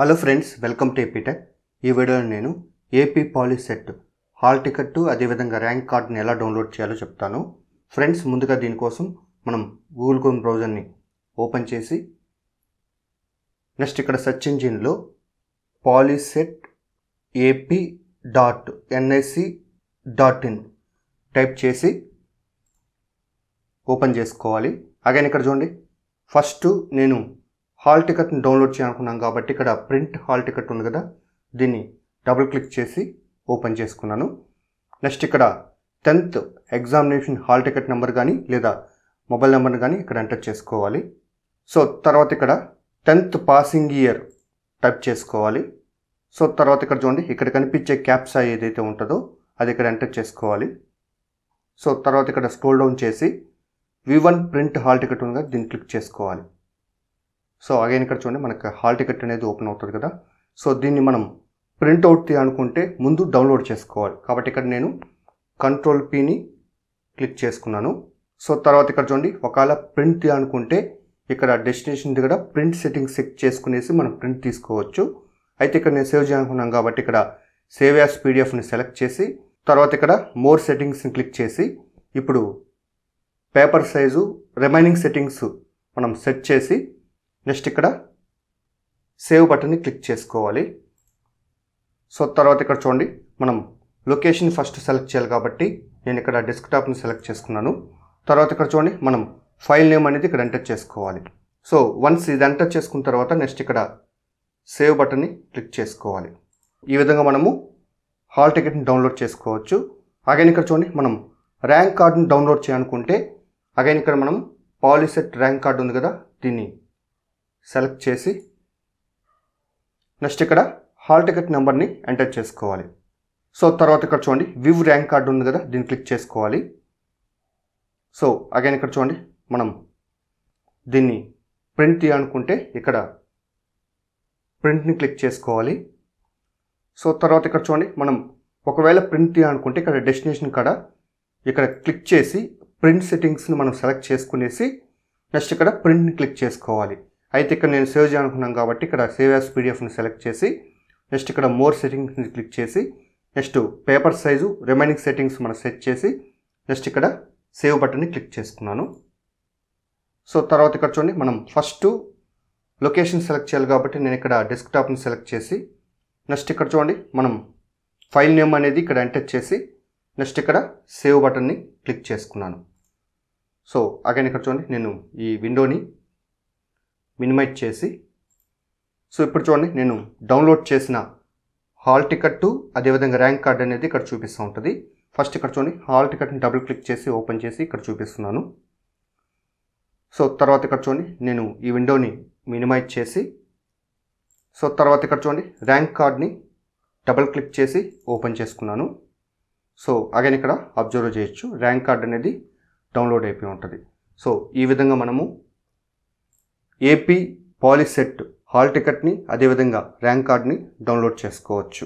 Hello friends, welcome to AP Tech. ఈ వీడియోలో నేను ఏపీ పాలిసెట్ హాల్ టికెట్ అదేవిధంగా ర్యాంక్ కార్డ్ని ఎలా డౌన్లోడ్ చేయాలో చెప్తాను. ఫ్రెండ్స్, ముందుగా దీనికోసం మనం గూగుల్ క్రోమ్ బ్రౌజర్ని ఓపెన్ చేసి నెక్స్ట్ ఇక్కడ సెర్చ్ ఇంజిన్లో polyset.ap.nic.in టైప్ చేసి ఓపెన్ చేసుకోవాలి. అగైన్ ఇక్కడ చూడండి, ఫస్ట్ నేను హాల్ టికెట్ని డౌన్లోడ్ చేయాలనుకున్నాను కాబట్టి ఇక్కడ ప్రింట్ హాల్ టికెట్ ఉంది కదా, దీన్ని డబుల్ క్లిక్ చేసి ఓపెన్ చేసుకున్నాను. నెక్స్ట్ ఇక్కడ 10th examination hall ticket number కానీ లేదా మొబైల్ నెంబర్ని కానీ ఇక్కడ ఎంటర్ చేసుకోవాలి. సో తర్వాత ఇక్కడ 10th పాసింగ్ ఇయర్ టైప్ చేసుకోవాలి. సో తర్వాత ఇక్కడ చూడండి, ఇక్కడ కనిపించే క్యాప్సా ఏదైతే ఉంటుందో అది ఇక్కడ ఎంటర్ చేసుకోవాలి. సో తర్వాత ఇక్కడ స్క్రోల్ డౌన్ చేసి V1 ప్రింట్ హాల్ టికెట్ ఉంది కదా, దీన్ని క్లిక్ చేసుకోవాలి. సో అగైన్ ఇక్కడ చూడండి, మనకు హాల్ టికెట్ అనేది ఓపెన్ అవుతుంది కదా. సో దీన్ని మనం ప్రింట్అవుట్ తీయాలనుకుంటే ముందు డౌన్లోడ్ చేసుకోవాలి. కాబట్టి ఇక్కడ నేను Ctrl+Pని క్లిక్ చేసుకున్నాను. సో తర్వాత ఇక్కడ చూడండి, ఒకవేళ ప్రింట్ తీయాలనుకుంటే ఇక్కడ డెస్టినేషన్ దగ్గర ప్రింట్ సెట్టింగ్స్ సెట్ చేసుకునేసి మనం ప్రింట్ తీసుకోవచ్చు. అయితే ఇక్కడ నేను సేవ్ చేయాలనుకున్నాను కాబట్టి ఇక్కడ సేవ్ యాస్ పీడిఎఫ్ని సెలెక్ట్ చేసి తర్వాత ఇక్కడ మోర్ సెట్టింగ్స్ని క్లిక్ చేసి ఇప్పుడు పేపర్ సైజు రిమైనింగ్ సెట్టింగ్స్ మనం సెట్ చేసి నెక్స్ట్ ఇక్కడ సేవ్ బటన్ని క్లిక్ చేసుకోవాలి. సో తర్వాత ఇక్కడ చూడండి, మనం లొకేషన్ ఫస్ట్ సెలెక్ట్ చేయాలి కాబట్టి నేను ఇక్కడ డెస్క్టాప్ని సెలెక్ట్ చేసుకున్నాను. తర్వాత ఇక్కడ చూడండి, మనం ఫైల్ నేమ్ అనేది ఇక్కడ ఎంటర్ చేసుకోవాలి. సో వన్స్ ఇది ఎంటర్ చేసుకున్న తర్వాత నెక్స్ట్ ఇక్కడ సేవ్ బటన్ని క్లిక్ చేసుకోవాలి. ఈ విధంగా మనము హాల్ టికెట్ని డౌన్లోడ్ చేసుకోవచ్చు. అగైన్ ఇక్కడ చూడండి, మనం ర్యాంక్ కార్డుని డౌన్లోడ్ చేయాలనుకుంటే అగైన్ ఇక్కడ మనం పాలిసెట్ ర్యాంక్ కార్డు ఉంది కదా, దీన్ని సెలెక్ట్ చేసి నెక్స్ట్ ఇక్కడ హాల్ టికెట్ నెంబర్ని ఎంటర్ చేసుకోవాలి. సో తర్వాత ఇక్కడ చూడండి, వ్యూ ర్యాంక్ కార్డు ఉంది కదా, దీన్ని క్లిక్ చేసుకోవాలి. సో అగైన్ ఇక్కడ చూడండి, మనం దీన్ని ప్రింట్ తీయాలనుకుంటే ఇక్కడ ప్రింట్ని క్లిక్ చేసుకోవాలి. సో తర్వాత ఇక్కడ చూడండి, మనం ఒకవేళ ప్రింట్ తీయాలనుకుంటే ఇక్కడ డెస్టినేషన్ కాడ ఇక్కడ క్లిక్ చేసి ప్రింట్ సెట్టింగ్స్ని మనం సెలెక్ట్ చేసుకునేసి నెక్స్ట్ ఇక్కడ ప్రింట్ని క్లిక్ చేసుకోవాలి. అయితే ఇక్కడ నేను సేవ్ చేయాలనుకున్నాను కాబట్టి ఇక్కడ సేవ్ యాస్ పీడిఎఫ్ని సెలెక్ట్ చేసి నెక్స్ట్ ఇక్కడ మోర్ సెట్టింగ్స్ని క్లిక్ చేసి next paper size remaining settings మనం సెట్ చేసి నెక్స్ట్ ఇక్కడ సేవ్ బటన్ని క్లిక్ చేసుకున్నాను. సో తర్వాత ఇక్కడ చూడండి, మనం ఫస్ట్ లొకేషన్ సెలెక్ట్ చేయాలి కాబట్టి నేను ఇక్కడ డెస్క్టాప్ని సెలెక్ట్ చేసి నెక్స్ట్ ఇక్కడ చూడండి, మనం ఫైల్ నేమ్ అనేది ఇక్కడ ఎంటర్ చేసి నెక్స్ట్ ఇక్కడ సేవ్ బటన్ని క్లిక్ చేసుకున్నాను. సో అగైన్ ఇక్కడ చూడండి, నేను ఈ విండోని మినిమైజ్ చేసి సో ఇప్పుడు చూడండి, నేను డౌన్లోడ్ చేసిన హాల్ టికెట్ అదేవిధంగా ర్యాంక్ కార్డ్ అనేది ఇక్కడ చూపిస్తూ ఉంటుంది. ఫస్ట్ ఇక్కడ చూడండి, హాల్ టికెట్ని డబుల్ క్లిక్ చేసి ఓపెన్ చేసి ఇక్కడ చూపిస్తున్నాను. సో తర్వాత ఇక్కడ చూడండి, నేను ఈ విండోని మినిమైజ్ చేసి సో తర్వాత ఇక్కడ చూడండి, ర్యాంక్ కార్డ్ని డబుల్ క్లిక్ చేసి ఓపెన్ చేసుకున్నాను. సో అగైన్ ఇక్కడ అబ్జర్వ్ చేయొచ్చు, ర్యాంక్ కార్డ్ అనేది డౌన్లోడ్ అయిపోయి ఉంటుంది. సో ఈ విధంగా మనము ఏపీ పాలిసెట్ హాల్ టికెట్ని అదేవిధంగా ర్యాంక్ కార్డ్ని డౌన్లోడ్ చేసుకోవచ్చు.